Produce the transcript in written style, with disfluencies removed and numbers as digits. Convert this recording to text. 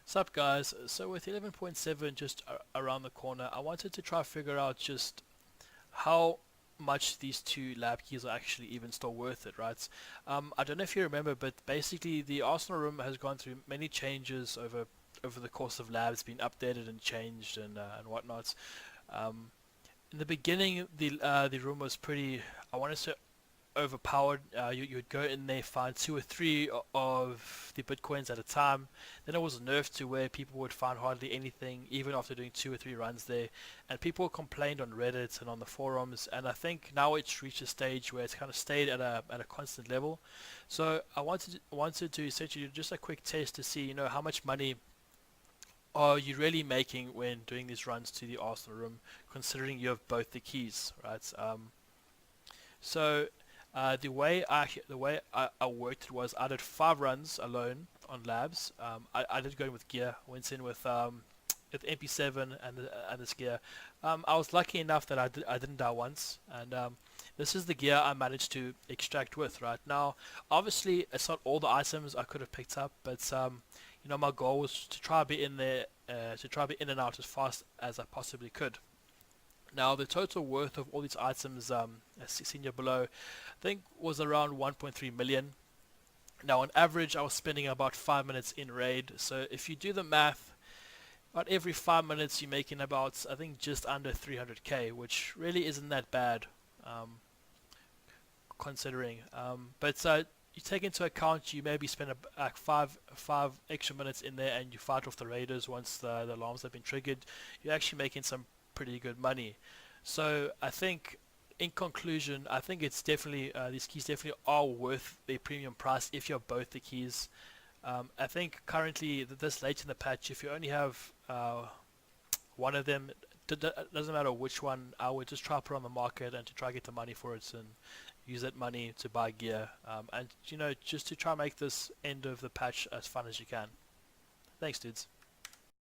Sup guys, so with 11.7 just around the corner, I wanted to try figure out just how much these two lab keys are actually even still worth it, right? I don't know if you remember, but basically the Arsenal room has gone through many changes over the course of labs, been updated and changed and whatnot. Um, in the beginning, the room was pretty, I want to say, overpowered. You would go in there, find two or three of the bitcoins at a time. Then it was nerfed to where people would find hardly anything, even after doing two or three runs there. And people complained on Reddit and on the forums. And I think now it's reached a stage where it's kind of stayed at a constant level. So I wanted to essentially do just a quick test to see, how much money are you really making when doing these runs to the Arsenal room, considering you have both the keys, right? So the way I worked it was I did 5 runs alone on labs. I did go in with gear. Went in with MP7 and this gear. I was lucky enough that I didn't die once, and this is the gear I managed to extract with. Right now, obviously it's not all the items I could have picked up, but my goal was to try to be in there, to try to be in and out as fast as I possibly could. Now, the total worth of all these items, as seen here below, I think was around 1.3 million. Now, on average, I was spending about 5 minutes in raid. So, if you do the math, about every 5 minutes you're making about, I think, just under 300k, which really isn't that bad, um, considering. But you take into account you maybe spend like five extra minutes in there and you fight off the raiders once the alarms have been triggered. You're actually making some pretty good money. So I think, in conclusion, I think it's definitely these keys definitely are worth their premium price if you have both the keys. I think currently this late in the patch, if you only have one of them, it doesn't matter which one. I would just try to put on the market and to try to get the money for it and use that money to buy gear, and just to try and make this end of the patch as fun as you can. Thanks, dudes.